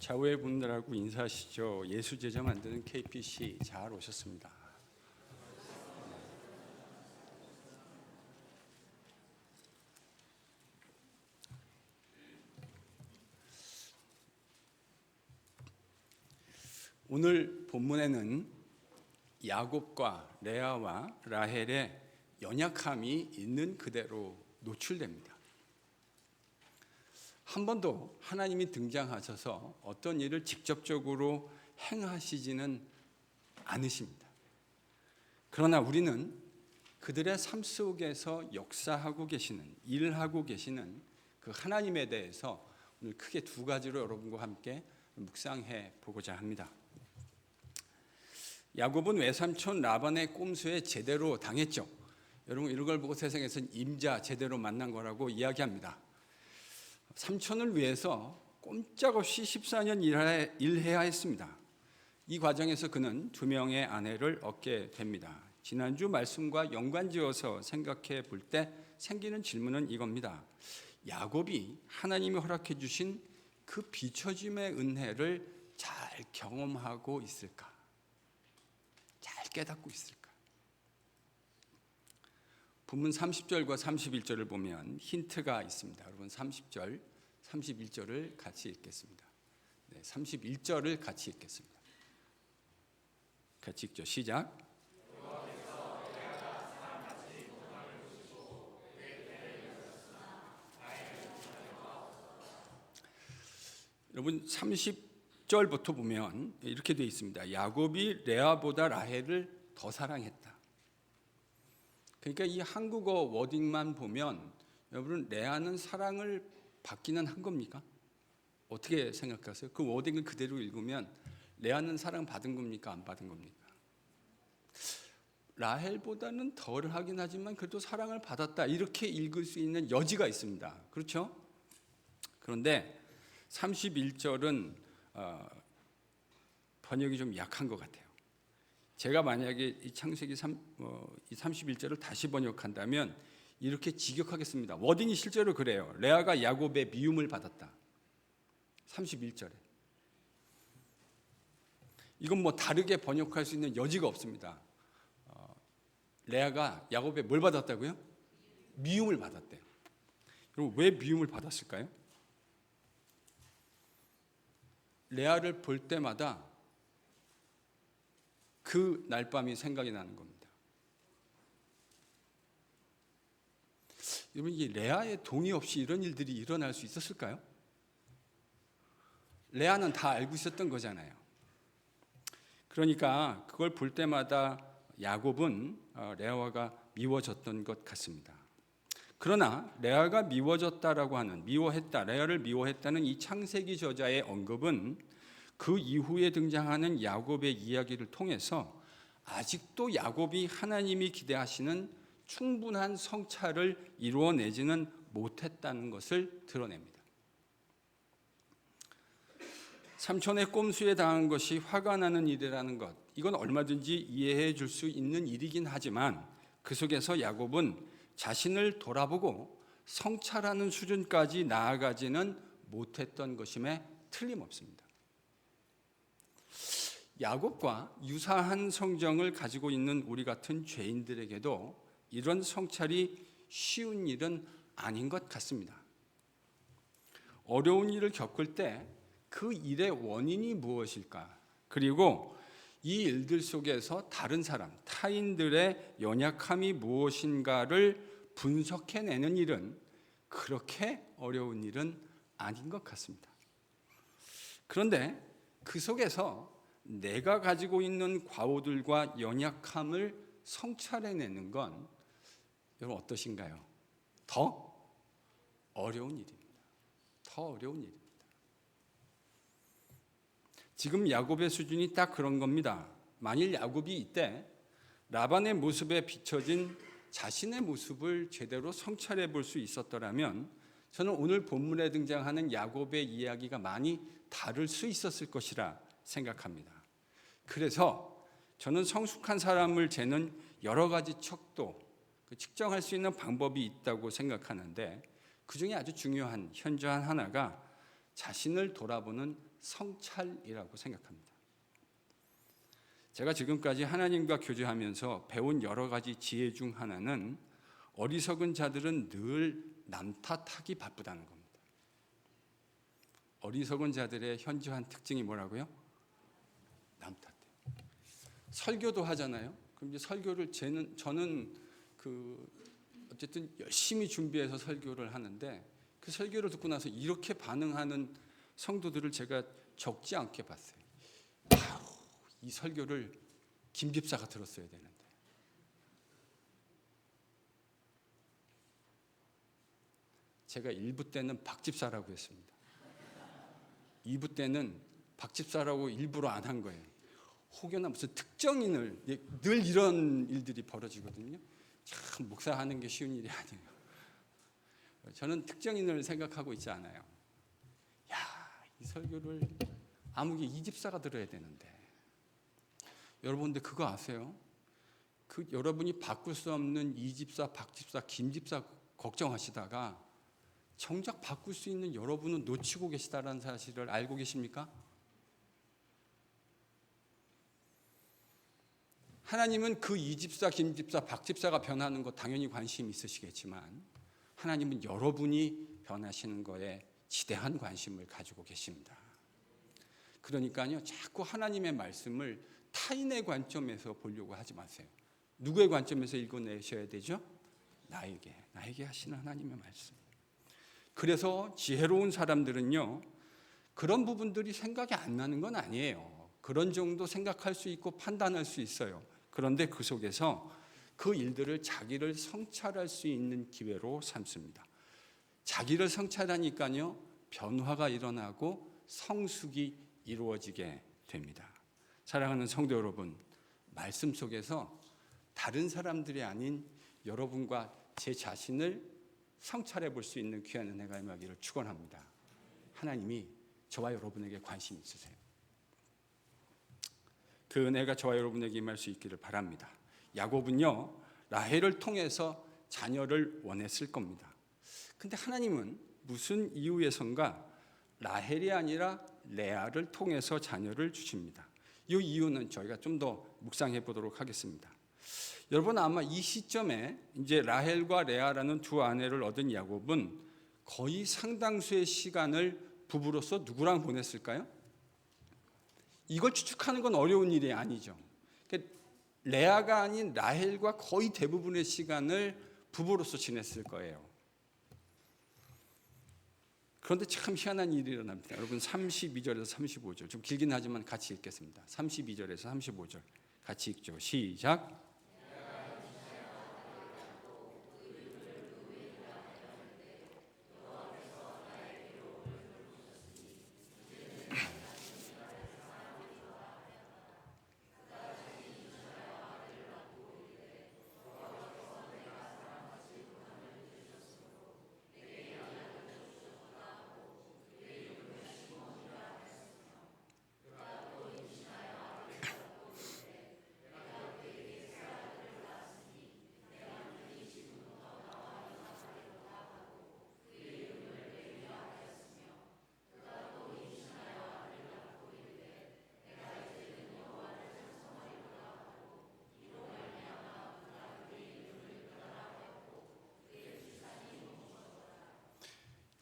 좌우의 분들하고 인사하시죠. 예수제자 만드는 KPC 잘 오셨습니다. 오늘 본문에는 야곱과 레아와 라헬의 연약함이 있는 그대로 노출됩니다. 한 번도 하나님이 등장하셔서 어떤 일을 직접적으로 행하시지는 않으십니다. 그러나 우리는 그들의 삶 속에서 역사하고 계시는, 일하고 계시는 그 하나님에 대해서 오늘 크게 두 가지로 여러분과 함께 묵상해 보고자 합니다. 야곱은 외삼촌 라반의 꼼수에 제대로 당했죠. 여러분 이런 걸 보고 세상에서는 임자 제대로 만난 거라고 이야기합니다. 삼촌을 위해서 꼼짝없이 14년 일해야 했습니다. 이 과정에서 그는 2명의 아내를 얻게 됩니다. 지난주 말씀과 연관지어서 생각해 볼 때 생기는 질문은 이겁니다. 야곱이 하나님이 허락해 주신 그 비춰짐의 은혜를 잘 경험하고 있을까? 잘 깨닫고 있을까? 본문 30절과 31절을 보면 힌트가 있습니다. 여러분 30절, 31절을 같이 읽겠습니다. 31절을 같이 읽겠습니다. 같이 읽죠. 시작. 여러분 30절부터 보면 이렇게 되어 있습니다. 야곱이 레아보다 라헬을 더 사랑했다. 그러니까 이 한국어 워딩만 보면 여러분 레아는 사랑을 받기는 한 겁니까? 어떻게 생각하세요? 그 워딩을 그대로 읽으면 레아는 사랑 받은 겁니까? 안 받은 겁니까? 라헬보다는 덜 하긴 하지만 그래도 사랑을 받았다 이렇게 읽을 수 있는 여지가 있습니다. 그렇죠? 그런데 31절은 번역이 좀 약한 것 같아요. 제가 만약에 이 창세기 31절을 다시 번역한다면 이렇게 직역하겠습니다. 워딩이 실제로 그래요. 레아가 야곱의 미움을 받았다. 31절에. 이건 뭐 다르게 번역할 수 있는 여지가 없습니다. 레아가 야곱의 뭘 받았다고요? 미움을 받았대요. 그럼 왜 미움을 받았을까요? 레아를 볼 때마다 그 날밤이 생각이 나는 겁니다. 여러분, 이 레아의 동의 없이 이런 일들이 일어날 수 있었을까요? 레아는 다 알고 있었던 거잖아요. 그러니까 그걸 볼 때마다 야곱은 레아가 미워졌던 것 같습니다. 그러나 레아가 미워졌다라고 하는, 레아를 미워했다는 이 창세기 저자의 언급은 그 이후에 등장하는 야곱의 이야기를 통해서 아직도 야곱이 하나님이 기대하시는 충분한 성찰을 이루어내지는 못했다는 것을 드러냅니다. 삼촌의 꼼수에 당한 것이 화가 나는 일이라는 것, 이건 얼마든지 이해해 줄 수 있는 일이긴 하지만 그 속에서 야곱은 자신을 돌아보고 성찰하는 수준까지 나아가지는 못했던 것임에 틀림없습니다. 야곱과 유사한 성정을 가지고 있는 우리 같은 죄인들에게도 이런 성찰이 쉬운 일은 아닌 것 같습니다. 어려운 일을 겪을 때 그 일의 원인이 무엇일까? 그리고 이 일들 속에서 다른 사람, 타인들의 연약함이 무엇인가를 분석해내는 일은 그렇게 어려운 일은 아닌 것 같습니다. 그런데 그 속에서 내가 가지고 있는 과오들과 연약함을 성찰해내는 건 여러분 어떠신가요? 더 어려운 일입니다. 더 어려운 일입니다. 지금 야곱의 수준이 딱 그런 겁니다. 만일 야곱이 이때 라반의 모습에 비춰진 자신의 모습을 제대로 성찰해 볼 수 있었더라면 저는 오늘 본문에 등장하는 야곱의 이야기가 많이 다를 수 있었을 것이라 생각합니다. 그래서 저는 성숙한 사람을 재는 여러 가지 척도, 측정할 수 있는 방법이 있다고 생각하는데 그 중에 아주 중요한 현저한 하나가 자신을 돌아보는 성찰이라고 생각합니다. 제가 지금까지 하나님과 교제하면서 배운 여러 가지 지혜 중 하나는 어리석은 자들은 늘 남 탓하기 바쁘다는 겁니다. 어리석은 자들의 현저한 특징이 뭐라고요? 남 탓해요. 설교도 하잖아요. 그럼 이제 설교를 저는 어쨌든 열심히 준비해서 설교를 하는데 그 설교를 듣고 나서 이렇게 반응하는 성도들을 제가 적지 않게 봤어요. 이 설교를 김 집사가 들었어야 되는데. 제가 1부 때는 박 집사라고 했습니다. 2부 때는 박 집사라고 일부러 안 한 거예요. 혹여나 무슨 특정인을, 늘 이런 일들이 벌어지거든요. 참 목사하는 게 쉬운 일이 아니에요. 저는 특정인을 생각하고 있지 않아요. 이 설교를 아무개 이 집사가 들어야 되는데. 여러분들 그거 아세요? 여러분이 바꿀 수 없는 이 집사, 박 집사, 김 집사 걱정하시다가 정작 바꿀 수 있는 여러분은 놓치고 계시다는 사실을 알고 계십니까? 하나님은 그 이 집사, 김 집사, 박 집사가 변하는 것 당연히 관심이 있으시겠지만 하나님은 여러분이 변하시는 거에 지대한 관심을 가지고 계십니다. 그러니까요, 자꾸 하나님의 말씀을 타인의 관점에서 보려고 하지 마세요. 누구의 관점에서 읽어내셔야 되죠? 나에게 하시는 하나님의 말씀. 그래서 지혜로운 사람들은요, 그런 부분들이 생각이 안 나는 건 아니에요. 그런 정도 생각할 수 있고 판단할 수 있어요. 그런데 그 속에서 그 일들을 자기를 성찰할 수 있는 기회로 삼습니다. 자기를 성찰하니까요, 변화가 일어나고 성숙이 이루어지게 됩니다. 사랑하는 성도 여러분, 말씀 속에서 다른 사람들이 아닌 여러분과 제 자신을 성찰해 볼 수 있는 귀한 은혜가 임하기를 축원합니다. 하나님이 저와 여러분에게 관심이 있으세요. 그 은혜가 저와 여러분에게 임할 수 있기를 바랍니다. 야곱은요, 라헬을 통해서 자녀를 원했을 겁니다. 근데 하나님은 무슨 이유에선가 라헬이 아니라 레아를 통해서 자녀를 주십니다. 이 이유는 저희가 좀 더 묵상해 보도록 하겠습니다. 여러분 아마 이 시점에 이제 라헬과 레아라는 두 아내를 얻은 야곱은 거의 상당수의 시간을 부부로서 누구랑 보냈을까요? 이걸 추측하는 건 어려운 일이 아니죠. 레아가 아닌 라헬과 거의 대부분의 시간을 부부로서 지냈을 거예요. 그런데 참 희한한 일이 일어납니다. 여러분 32절에서 35절 좀 길긴 하지만 같이 읽겠습니다. 32절에서 35절 같이 읽죠. 시작.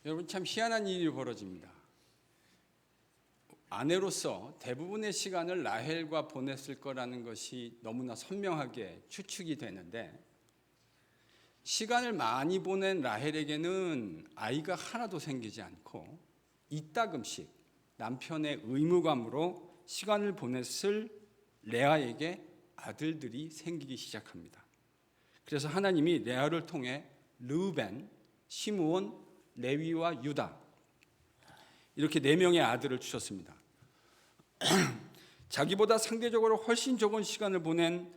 여러분 참 희한한 일이 벌어집니다. 아내로서 대부분의 시간을 라헬과 보냈을 거라는 것이 너무나 선명하게 추측이 되는데 시간을 많이 보낸 라헬에게는 아이가 하나도 생기지 않고 이따금씩 남편의 의무감으로 시간을 보냈을 레아에게 아들들이 생기기 시작합니다. 그래서 하나님이 레아를 통해 르우벤, 시므온, 레위와 유다 이렇게 4명의 아들을 주셨습니다. 자기보다 상대적으로 훨씬 적은 시간을 보낸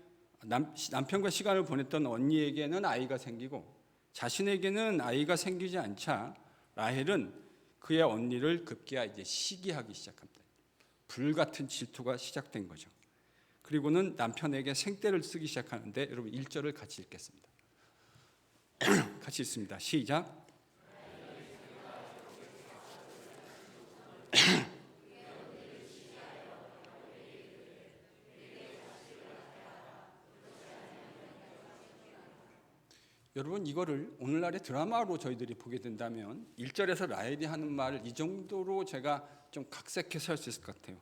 남편과 시간을 보냈던 언니에게는 아이가 생기고 자신에게는 아이가 생기지 않자 라헬은 그의 언니를 급기야 이제 시기하기 시작합니다. 불같은 질투가 시작된 거죠. 그리고는 남편에게 생떼를 쓰기 시작하는데 여러분 1절을 같이 읽겠습니다. 같이 읽습니다. 시작. 여러분 이거를 오늘날의 드라마로 저희들이 보게 된다면 1절에서 라헬이 하는 말을 이 정도로 제가 좀 각색해서 할 수 있을 것 같아요.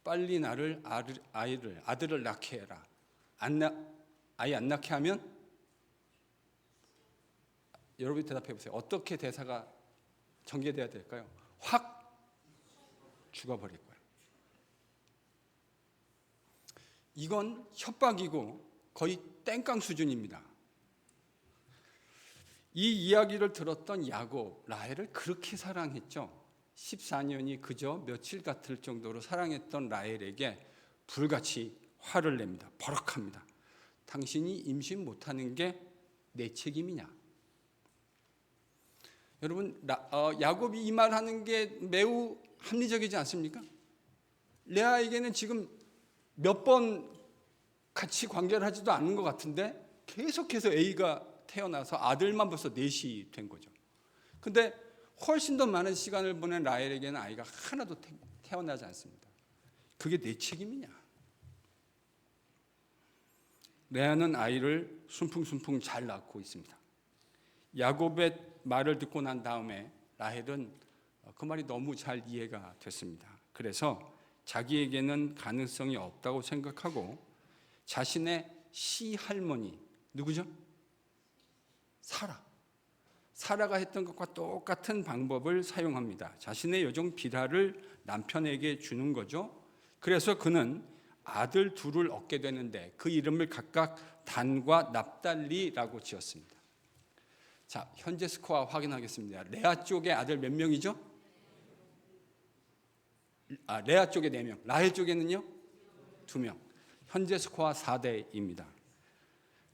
빨리 나를 아들을 낳게 해라. 아이 안 낳게 하면 여러분이 대답해 보세요. 어떻게 대사가 전개돼야 될까요? 확 죽어버릴 거예요. 이건 협박이고 거의 땡깡 수준입니다. 이 이야기를 들었던 야곱, 라헬을 그렇게 사랑했죠. 14년이 그저 며칠 같을 정도로 사랑했던 라헬에게 불같이 화를 냅니다. 버럭합니다. 당신이 임신 못하는 게 내 책임이냐? 여러분 야곱이 이 말하는 게 매우 합리적이지 않습니까? 레아에게는 지금 몇 번 같이 관계를 하지도 않는 것 같은데 계속해서 A가 태어나서 아들만 벌써 넷이 된 거죠. 근데 훨씬 더 많은 시간을 보낸 라헬에게는 아이가 하나도 태어나지 않습니다. 그게 내 책임이냐? 레아는 아이를 순풍순풍 잘 낳고 있습니다. 야곱의 말을 듣고 난 다음에 라헬은 그 말이 너무 잘 이해가 됐습니다. 그래서 자기에게는 가능성이 없다고 생각하고 자신의 시할머니, 누구죠? 사라가 했던 것과 똑같은 방법을 사용합니다. 자신의 여종 비라를 남편에게 주는 거죠. 그래서 그는 아들 둘을 얻게 되는데 그 이름을 각각 단과 납달리라고 지었습니다. 자, 현재 스코어 확인하겠습니다. 레아 쪽의 아들 몇 명이죠? 레아 쪽에 4명, 라헬 쪽에는요? 2명. 현재 스코어 4대입니다.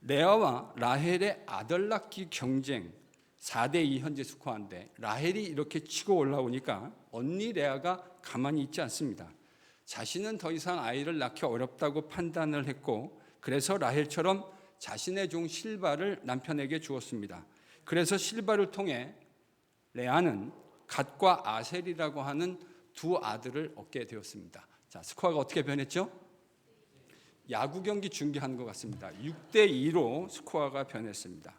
레아와 라헬의 아들 낳기 경쟁 4대2 현재 스코어인데 라헬이 이렇게 치고 올라오니까 언니 레아가 가만히 있지 않습니다. 자신은 더 이상 아이를 낳기 어렵다고 판단을 했고 그래서 라헬처럼 자신의 종 실바를 남편에게 주었습니다. 그래서 실바를 통해 레아는 갓과 아셀이라고 하는 두 아들을 얻게 되었습니다. 자, 스코어가 어떻게 변했죠? 야구 경기 중계하는 것 같습니다. 6대2로 스코어가 변했습니다.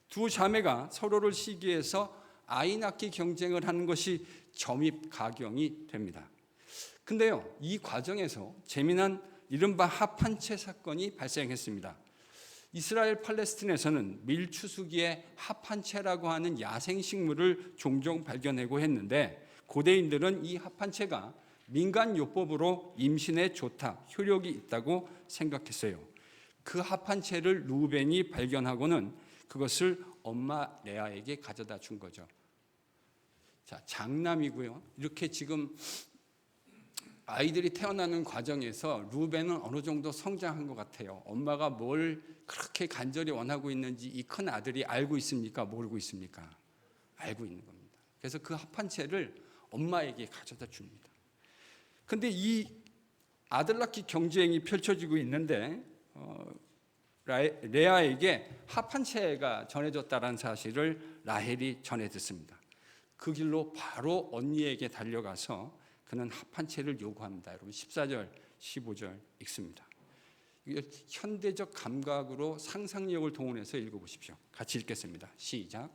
두 자매가 서로를 시기해서 아이 낳기 경쟁을 하는 것이 점입가경이 됩니다. 근데요, 이 과정에서 재미난 이른바 합한채 사건이 발생했습니다. 이스라엘 팔레스틴에서는 밀추수기에 합한채라고 하는 야생식물을 종종 발견하고 했는데 고대인들은 이 합한채가 민간요법으로 임신에 좋다, 효력이 있다고 생각했어요. 그 합한채를 루벤이 발견하고는 그것을 엄마 레아에게 가져다 준 거죠. 자, 장남이고요. 이렇게 지금 아이들이 태어나는 과정에서 루벤은 어느 정도 성장한 것 같아요. 엄마가 뭘 그렇게 간절히 원하고 있는지 이 큰 아들이 알고 있습니까? 모르고 있습니까? 알고 있는 겁니다. 그래서 그 합한채를 엄마에게 가져다 줍니다. 근데 이 아들 낳기 경쟁이 펼쳐지고 있는데 레아에게 합한채가 전해졌다는 사실을 라헬이 전해 듣습니다. 그 길로 바로 언니에게 달려가서 그는 합한채를 요구합니다. 여러분 14절, 15절 읽습니다. 현대적 감각으로 상상력을 동원해서 읽어보십시오. 같이 읽겠습니다. 시작.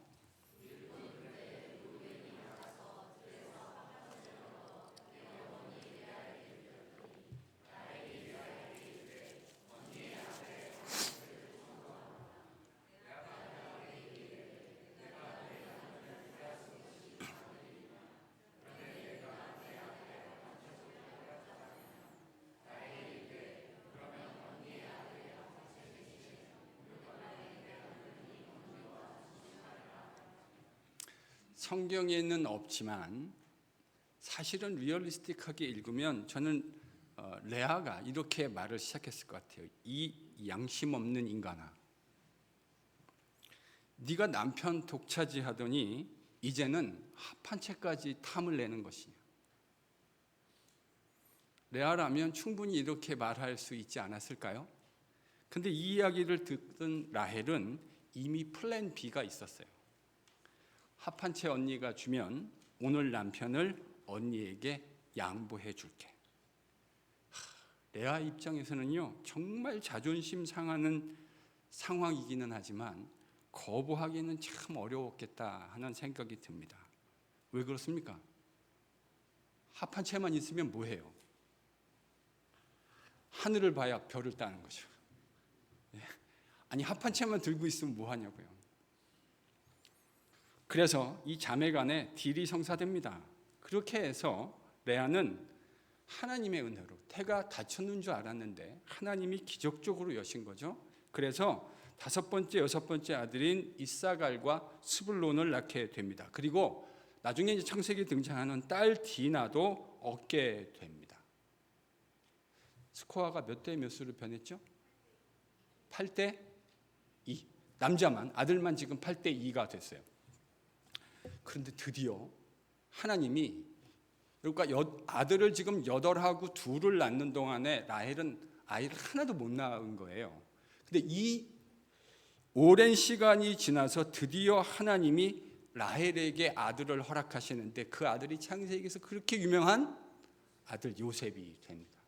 성경에는 없지만 사실은 리얼리스틱하게 읽으면 저는 레아가 이렇게 말을 시작했을 것 같아요. 이 양심 없는 인간아, 네가 남편 독차지하더니 이제는 합한채까지 탐을 내는 것이냐. 레아라면 충분히 이렇게 말할 수 있지 않았을까요? 근데 이 이야기를 듣던 라헬은 이미 플랜 B가 있었어요. 합한채 언니가 주면 오늘 남편을 언니에게 양보해 줄게. 레아 입장에서는요, 정말 자존심 상하는 상황이기는 하지만 거부하기는 참 어려웠겠다 하는 생각이 듭니다. 왜 그렇습니까? 합한 채만 있으면 뭐해요? 하늘을 봐야 별을 따는 거죠. 아니 합한 채만 들고 있으면 뭐하냐고요. 그래서 이 자매 간에 딜이 성사됩니다. 그렇게 해서 레아는 하나님의 은혜로, 태가 다쳤는 줄 알았는데 하나님이 기적적으로 여신 거죠. 그래서 5번째, 6번째 아들인 이사갈과 스불론을 낳게 됩니다. 그리고 나중에 이제 창세기에 등장하는 딸 디나도 얻게 됩니다. 스코어가 몇 대 몇으로 변했죠? 8대 2. 남자만, 아들만 지금 8대 2가 됐어요. 그런데 드디어 하나님이, 그러니까 아들을 지금 8하고 2를 낳는 동안에 라헬은 아이를 하나도 못 낳은 거예요. 근데 이 오랜 시간이 지나서 드디어 하나님이 라헬에게 아들을 허락하시는데 그 아들이 창세기에서 그렇게 유명한 아들 요셉이 됩니다.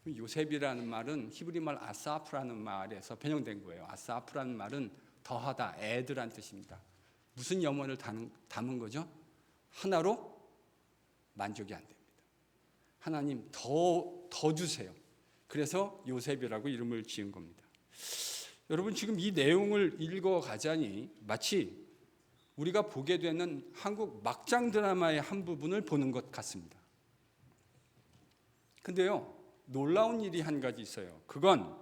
요셉이라는 말은 히브리 말 아사프라는 말에서 변형된 거예요. 아사프라는 말은 더하다, 애들한 뜻입니다. 무슨 염원을 담은 거죠? 하나로 만족이 안 됩니다. 하나님 더 주세요. 그래서 요셉이라고 이름을 지은 겁니다. 여러분 지금 이 내용을 읽어가자니 마치 우리가 보게 되는 한국 막장 드라마의 한 부분을 보는 것 같습니다. 근데요, 놀라운 일이 한 가지 있어요. 그건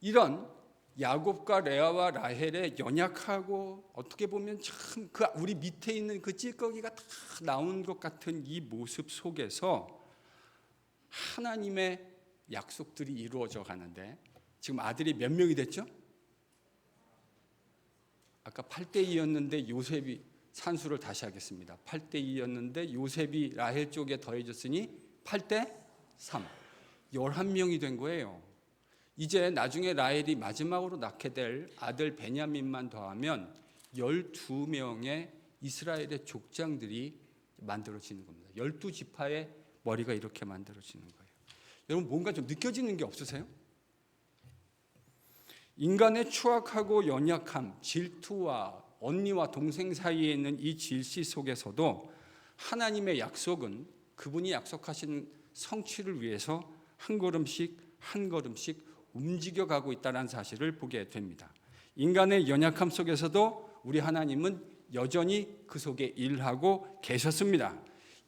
이런 야곱과 레아와 라헬의 연약하고 어떻게 보면 참 그 우리 밑에 있는 그 찌꺼기가 다 나온 것 같은 이 모습 속에서 하나님의 약속들이 이루어져 가는데 지금 아들이 몇 명이 됐죠? 아까 8대 2였는데 요셉이, 산수를 다시 하겠습니다. 8대 2였는데 요셉이 라헬 쪽에 더해졌으니 8대 3. 11명이 된 거예요. 이제 나중에 라헬이 마지막으로 낳게 될 아들 베냐민만 더하면 12명의 이스라엘의 족장들이 만들어지는 겁니다. 12지파의 머리가 이렇게 만들어지는 거예요. 여러분 뭔가 좀 느껴지는 게 없으세요? 인간의 추악하고 연약함, 질투와 언니와 동생 사이에 있는 이 질시 속에서도 하나님의 약속은 그분이 약속하신 성취를 위해서 한 걸음씩 한 걸음씩 움직여가고 있다는 사실을 보게 됩니다. 인간의 연약함 속에서도 우리 하나님은 여전히 그 속에 일하고 계셨습니다.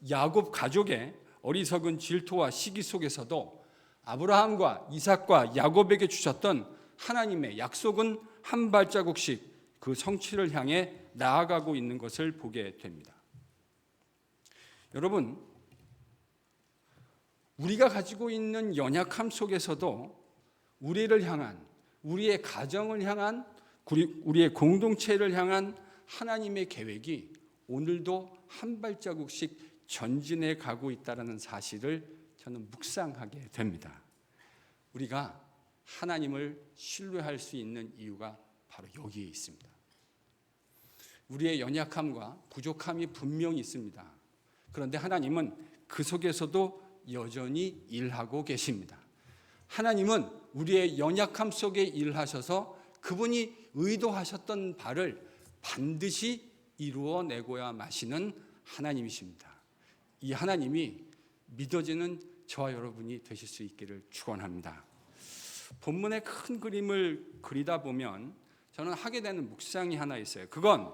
야곱 가족의 어리석은 질투와 시기 속에서도 아브라함과 이삭과 야곱에게 주셨던 하나님의 약속은 한 발자국씩 그 성취를 향해 나아가고 있는 것을 보게 됩니다. 여러분, 우리가 가지고 있는 연약함 속에서도 우리를 향한, 우리의 가정을 향한, 우리의 공동체를 향한 하나님의 계획이 오늘도 한 발자국씩 전진해 가고 있다는 사실을 저는 묵상하게 됩니다. 우리가 하나님을 신뢰할 수 있는 이유가 바로 여기에 있습니다. 우리의 연약함과 부족함이 분명히 있습니다. 그런데 하나님은 그 속에서도 여전히 일하고 계십니다. 하나님은 우리의 연약함 속에 일하셔서 그분이 의도하셨던 바를 반드시 이루어내고야 마시는 하나님이십니다. 이 하나님이 믿어지는 저와 여러분이 되실 수 있기를 축원합니다. 본문의 큰 그림을 그리다 보면 저는 하게 되는 묵상이 하나 있어요. 그건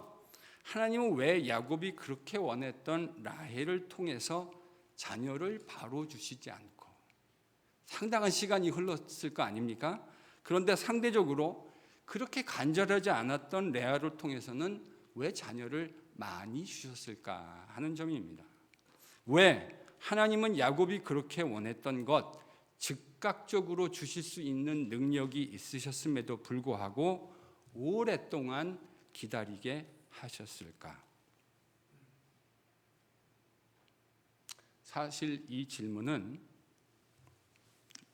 하나님은 왜 야곱이 그렇게 원했던 라헬을 통해서 자녀를 바로 주시지 않고 상당한 시간이 흘렀을 거 아닙니까? 그런데 상대적으로 그렇게 간절하지 않았던 레아를 통해서는 왜 자녀를 많이 주셨을까 하는 점입니다. 왜 하나님은 야곱이 그렇게 원했던 것, 즉각적으로 주실 수 있는 능력이 있으셨음에도 불구하고 오랫동안 기다리게 하셨을까? 사실 이 질문은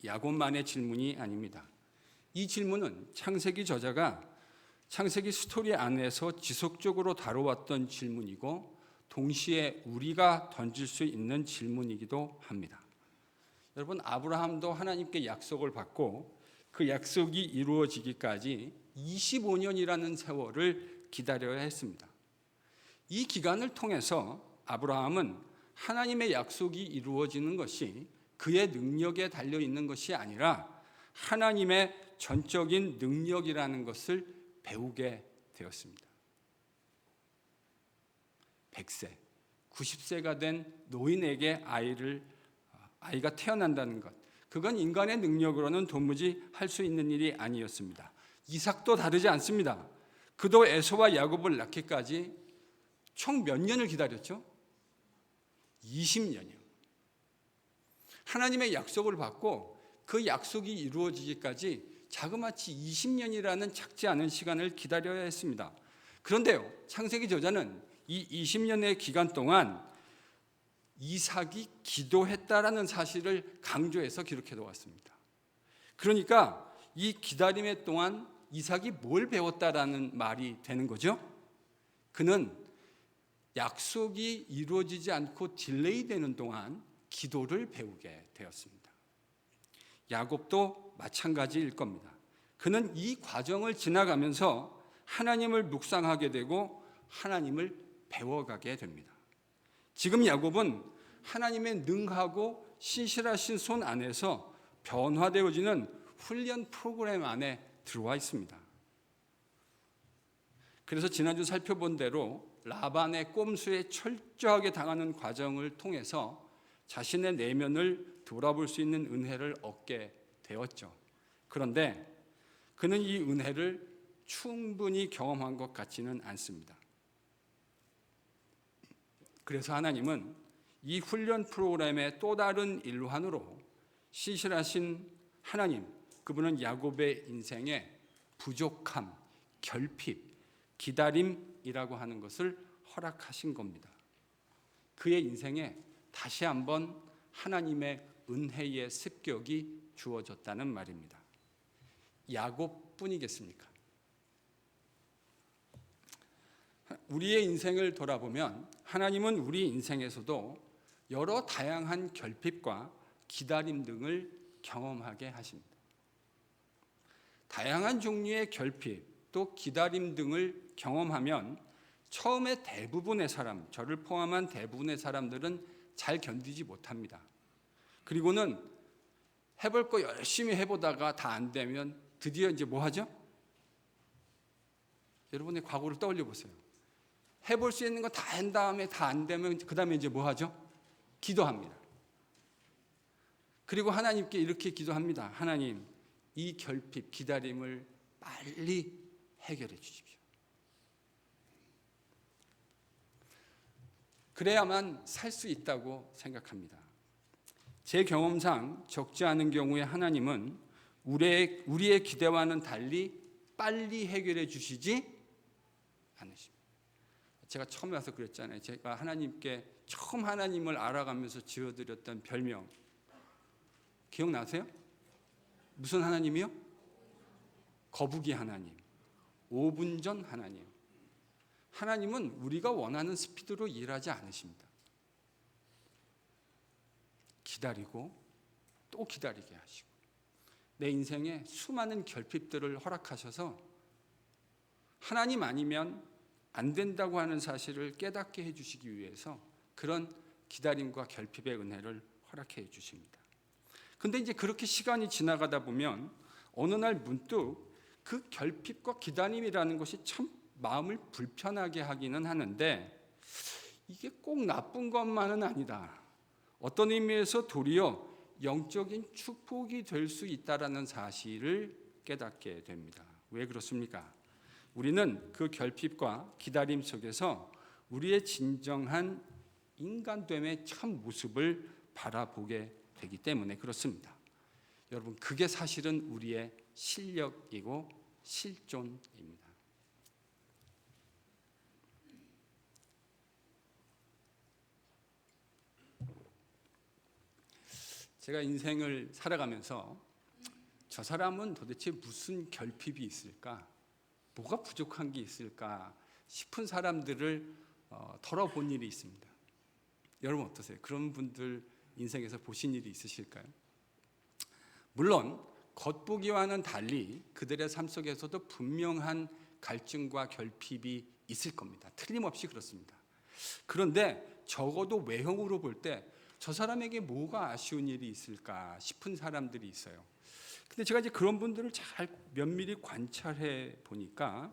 야곱만의 질문이 아닙니다. 이 질문은 창세기 저자가 창세기 스토리 안에서 지속적으로 다뤄왔던 질문이고 동시에 우리가 던질 수 있는 질문이기도 합니다. 여러분, 아브라함도 하나님께 약속을 받고 그 약속이 이루어지기까지 25년이라는 세월을 기다려야 했습니다. 이 기간을 통해서 아브라함은 하나님의 약속이 이루어지는 것이 그의 능력에 달려 있는 것이 아니라 하나님의 전적인 능력이라는 것을 배우게 되었습니다. 100세, 90세가 된 노인에게 아이가 태어난다는 것, 그건 인간의 능력으로는 도무지 할 수 있는 일이 아니었습니다. 이삭도 다르지 않습니다. 그도 에서와 야곱을 낳기까지 총 몇 년을 기다렸죠? 20년이요. 하나님의 약속을 받고 그 약속이 이루어지기까지 자그마치 20년이라는 작지 않은 시간을 기다려야 했습니다. 그런데요, 창세기 저자는 이 20년의 기간 동안 이삭이 기도했다라는 사실을 강조해서 기록해 놓았습니다. 그러니까 이 기다림의 동안 이삭이 뭘 배웠다라는 말이 되는 거죠? 그는 약속이 이루어지지 않고 딜레이 되는 동안 기도를 배우게 되었습니다. 야곱도 마찬가지일 겁니다. 그는 이 과정을 지나가면서 하나님을 묵상하게 되고 하나님을 배워가게 됩니다. 지금 야곱은 하나님의 능하고 신실하신 손 안에서 변화되어지는 훈련 프로그램 안에 들어와 있습니다. 그래서 지난주 살펴본 대로 라반의 꼼수에 철저하게 당하는 과정을 통해서 자신의 내면을 돌아볼 수 있는 은혜를 얻게 되었죠. 그런데 그는 이 은혜를 충분히 경험한 것 같지는 않습니다. 그래서 하나님은 이 훈련 프로그램의 또 다른 일환으로 신실하신 하나님, 그분은 야곱의 인생에 부족함, 결핍, 기다림이라고 하는 것을 허락하신 겁니다. 그의 인생에 다시 한번 하나님의 은혜의 습격이 주어졌다는 말입니다. 야곱뿐이겠습니까? 우리의 인생을 돌아보면 하나님은 우리 인생에서도 여러 다양한 결핍과 기다림 등을 경험하게 하십니다. 다양한 종류의 결핍, 또 기다림 등을 경험하면 처음에 대부분의 사람, 저를 포함한 대부분의 사람들은 잘 견디지 못합니다. 그리고는 해볼 거 열심히 해보다가 다 안 되면 드디어 이제 뭐 하죠? 여러분의 과거를 떠올려 보세요. 해볼 수 있는 거 다 한 다음에 다 안 되면 그 다음에 이제 뭐 하죠? 기도합니다. 그리고 하나님께 이렇게 기도합니다. 하나님, 이 결핍, 기다림을 빨리 해결해 주십시오. 그래야만 살 수 있다고 생각합니다. 제 경험상 적지 않은 경우에 하나님은 우리의 기대와는 달리 빨리 해결해 주시지 않으십니다. 제가 처음에 와서 그랬잖아요. 제가 하나님께 처음 하나님을 알아가면서 지어드렸던 별명 기억나세요? 무슨 하나님이요? 거북이 하나님, 5분 전 하나님. 하나님은 우리가 원하는 스피드로 일하지 않으십니다. 기다리고 또 기다리게 하시고 내 인생에 수많은 결핍들을 허락하셔서 하나님 아니면 안 된다고 하는 사실을 깨닫게 해주시기 위해서 그런 기다림과 결핍의 은혜를 허락해 주십니다. 근데 이제 그렇게 시간이 지나가다 보면 어느 날 문득 그 결핍과 기다림이라는 것이 참 마음을 불편하게 하기는 하는데 이게 꼭 나쁜 것만은 아니다. 어떤 의미에서 도리어 영적인 축복이 될 수 있다라는 사실을 깨닫게 됩니다. 왜 그렇습니까? 우리는 그 결핍과 기다림 속에서 우리의 진정한 인간됨의 참 모습을 바라보게 되기 때문에 그렇습니다. 여러분, 그게 사실은 우리의 실력이고 실존입니다. 제가 인생을 살아가면서 저 사람은 도대체 무슨 결핍이 있을까? 뭐가 부족한 게 있을까 싶은 사람들을 털어본 일이 있습니다. 여러분 어떠세요? 그런 분들 인생에서 보신 일이 있으실까요? 물론 겉보기와는 달리 그들의 삶 속에서도 분명한 갈증과 결핍이 있을 겁니다. 틀림없이 그렇습니다. 그런데 적어도 외형으로 볼 때 저 사람에게 뭐가 아쉬운 일이 있을까 싶은 사람들이 있어요. 근데 제가 이제 그런 분들을 잘 면밀히 관찰해 보니까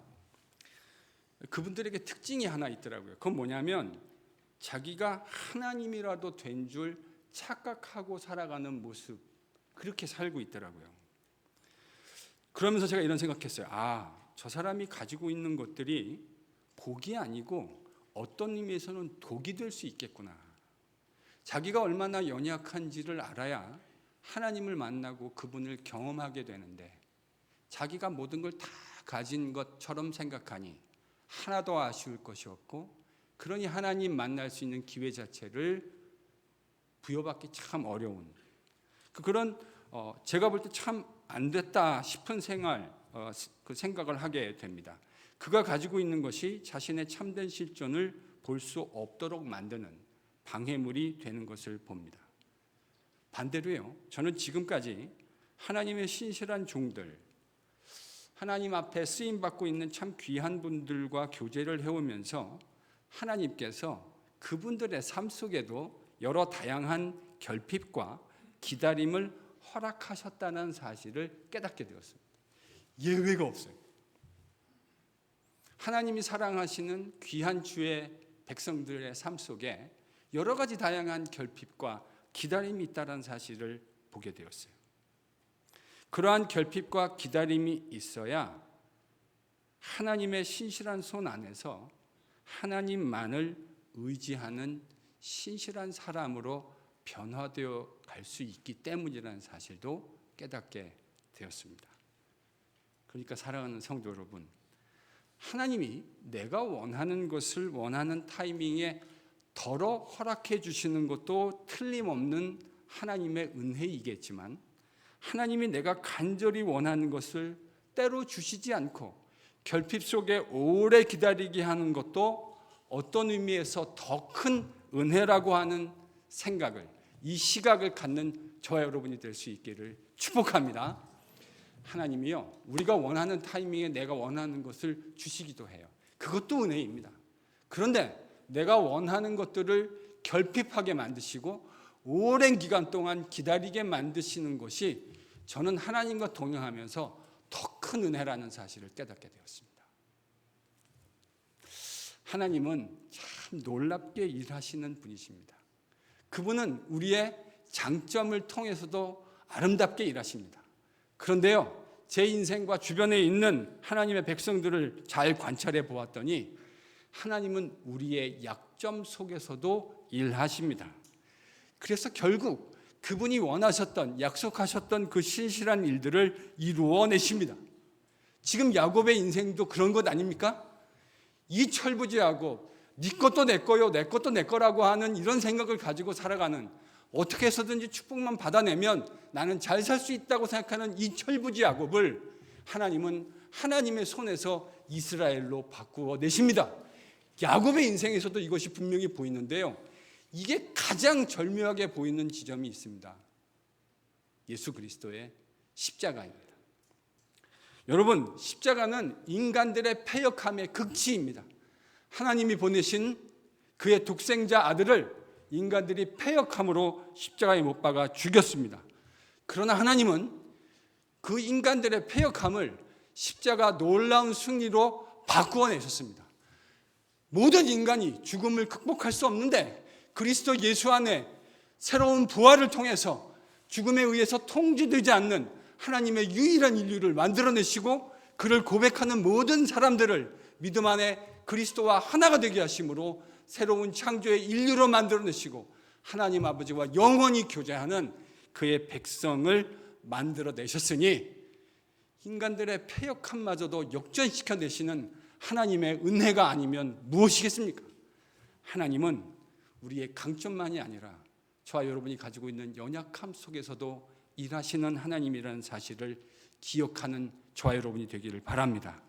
그분들에게 특징이 하나 있더라고요. 그건 뭐냐면 자기가 하나님이라도 된 줄 착각하고 살아가는 모습, 그렇게 살고 있더라고요. 그러면서 제가 이런 생각했어요. 저 사람이 가지고 있는 것들이 복이 아니고 어떤 의미에서는 독이 될 수 있겠구나. 자기가 얼마나 연약한지를 알아야 하나님을 만나고 그분을 경험하게 되는데 자기가 모든 걸 다 가진 것처럼 생각하니 하나도 아쉬울 것이 없고, 그러니 하나님 만날 수 있는 기회 자체를 부여받기 참 어려운 그런 제가 볼 때 참 안 됐다 싶은 그 생각을 하게 됩니다. 그가 가지고 있는 것이 자신의 참된 실존을 볼 수 없도록 만드는 방해물이 되는 것을 봅니다. 반대로요, 저는 지금까지 하나님의 신실한 종들, 하나님 앞에 쓰임받고 있는 참 귀한 분들과 교제를 해오면서 하나님께서 그분들의 삶 속에도 여러 다양한 결핍과 기다림을 허락하셨다는 사실을 깨닫게 되었습니다. 예외가 없어요. 하나님이 사랑하시는 귀한 주의 백성들의 삶 속에 여러 가지 다양한 결핍과 기다림이 있다는 사실을 보게 되었어요. 그러한 결핍과 기다림이 있어야 하나님의 신실한 손 안에서 하나님만을 의지하는 신실한 사람으로 변화되어 갈 수 있기 때문이라는 사실도 깨닫게 되었습니다. 그러니까 사랑하는 성도 여러분, 하나님이 내가 원하는 것을 원하는 타이밍에 덜어 허락해 주시는 것도 틀림없는 하나님의 은혜이겠지만, 하나님이 내가 간절히 원하는 것을 때로 주시지 않고 결핍 속에 오래 기다리게 하는 것도 어떤 의미에서 더 큰 은혜라고 하는 생각을, 이 시각을 갖는 저와 여러분이 될 수 있기를 축복합니다. 하나님이요, 우리가 원하는 타이밍에 내가 원하는 것을 주시기도 해요. 그것도 은혜입니다. 그런데 내가 원하는 것들을 결핍하게 만드시고 오랜 기간 동안 기다리게 만드시는 것이 저는 하나님과 동행하면서 더 큰 은혜라는 사실을 깨닫게 되었습니다. 하나님은 참 놀랍게 일하시는 분이십니다. 그분은 우리의 장점을 통해서도 아름답게 일하십니다. 그런데요, 제 인생과 주변에 있는 하나님의 백성들을 잘 관찰해 보았더니 하나님은 우리의 약점 속에서도 일하십니다. 그래서 결국 그분이 원하셨던, 약속하셨던 그 신실한 일들을 이루어내십니다. 지금 야곱의 인생도 그런 것 아닙니까? 이 철부지야곱, 네 것도 내 거요, 내 것도 내 거라고 하는 이런 생각을 가지고 살아가는, 어떻게 해서든지 축복만 받아내면 나는 잘 살 수 있다고 생각하는 이 철부지야곱을 하나님은 하나님의 손에서 이스라엘로 바꾸어 내십니다. 야곱의 인생에서도 이것이 분명히 보이는데요, 이게 가장 절묘하게 보이는 지점이 있습니다. 예수 그리스도의 십자가입니다. 여러분, 십자가는 인간들의 패역함의 극치입니다. 하나님이 보내신 그의 독생자 아들을 인간들이 패역함으로 십자가에 못 박아 죽였습니다. 그러나 하나님은 그 인간들의 패역함을 십자가 놀라운 승리로 바꾸어 내셨습니다. 모든 인간이 죽음을 극복할 수 없는데 그리스도 예수 안에 새로운 부활을 통해서 죽음에 의해서 통제되지 않는 하나님의 유일한 인류를 만들어내시고 그를 고백하는 모든 사람들을 믿음 안에 그리스도와 하나가 되게 하심으로 새로운 창조의 인류로 만들어내시고 하나님 아버지와 영원히 교제하는 그의 백성을 만들어내셨으니 인간들의 패역함마저도 역전시켜내시는 하나님의 은혜가 아니면 무엇이겠습니까? 하나님은 우리의 강점만이 아니라 저와 여러분이 가지고 있는 연약함 속에서도 일하시는 하나님이라는 사실을 기억하는 저와 여러분이 되기를 바랍니다.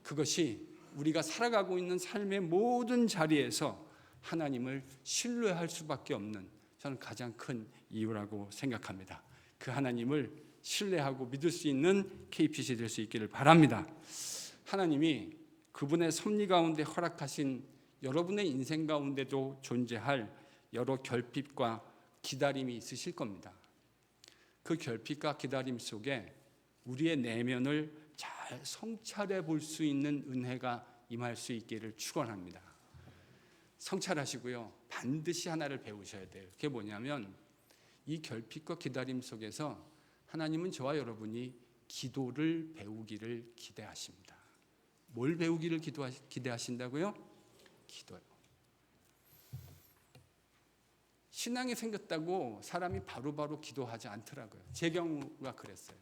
그것이 우리가 살아가고 있는 삶의 모든 자리에서 하나님을 신뢰할 수밖에 없는 저는 가장 큰 이유라고 생각합니다. 그 하나님을 신뢰하고 믿을 수 있는 KPC 될 수 있기를 바랍니다. 하나님이 그분의 섭리 가운데 허락하신 여러분의 인생 가운데도 존재할 여러 결핍과 기다림이 있으실 겁니다. 그 결핍과 기다림 속에 우리의 내면을 잘 성찰해 볼 수 있는 은혜가 임할 수 있기를 축원합니다. 성찰하시고요. 반드시 하나를 배우셔야 돼요. 그게 뭐냐면 이 결핍과 기다림 속에서 하나님은 저와 여러분이 기도를 배우기를 기대하십니다. 뭘 배우기를 기대하신다고요? 기도요. 신앙이 생겼다고 사람이 바로바로 기도하지 않더라고요. 제 경우가 그랬어요.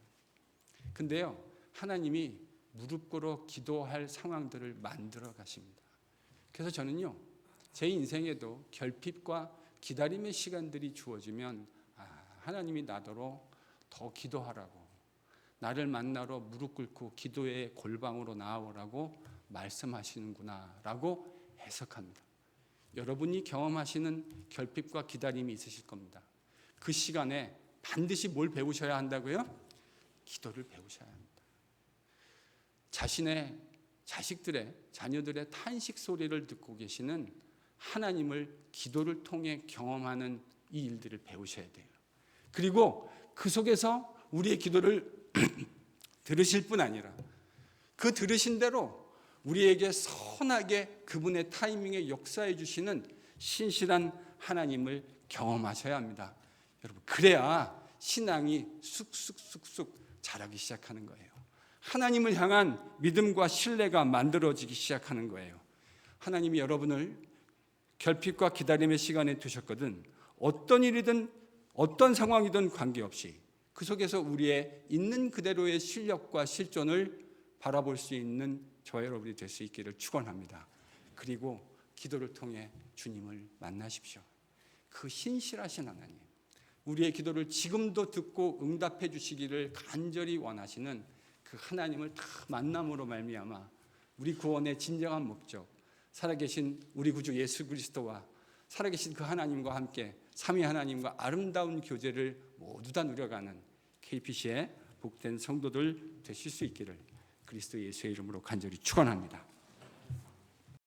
근데요, 하나님이 무릎 꿇어 기도할 상황들을 만들어 가십니다. 그래서 저는요, 제 인생에도 결핍과 기다림의 시간들이 주어지면 하나님이 나더러 더 기도하라고, 나를 만나러 무릎 꿇고 기도의 골방으로 나아오라고 말씀하시는구나 라고 해석합니다. 여러분이 경험하시는 결핍과 기다림이 있으실 겁니다. 그 시간에 반드시 뭘 배우셔야 한다고요? 기도를 배우셔야 합니다. 자신의 자식들의, 자녀들의 탄식 소리를 듣고 계시는 하나님을 기도를 통해 경험하는 이 일들을 배우셔야 돼요. 그리고 그 속에서 우리의 기도를 들으실 뿐 아니라 그 들으신 대로 우리에게 선하게 그분의 타이밍에 역사해 주시는 신실한 하나님을 경험하셔야 합니다. 여러분, 그래야 신앙이 쑥쑥쑥쑥 자라기 시작하는 거예요. 하나님을 향한 믿음과 신뢰가 만들어지기 시작하는 거예요. 하나님이 여러분을 결핍과 기다림의 시간에 두셨거든 어떤 일이든 어떤 상황이든 관계없이 그 속에서 우리의 있는 그대로의 실력과 실존을 바라볼 수 있는 저와 여러분이 될 수 있기를 축원합니다. 그리고 기도를 통해 주님을 만나십시오. 그 신실하신 하나님, 우리의 기도를 지금도 듣고 응답해 주시기를 간절히 원하시는 그 하나님을 다 만남으로 말미암아 우리 구원의 진정한 목적, 살아계신 우리 구주 예수 그리스도와 살아계신 그 하나님과 함께 삼위 하나님과 아름다운 교제를 모두 다 누려가는 KPC의 복된 성도들 되실 수 있기를 그리스도 예수의 이름으로 간절히 축원합니다.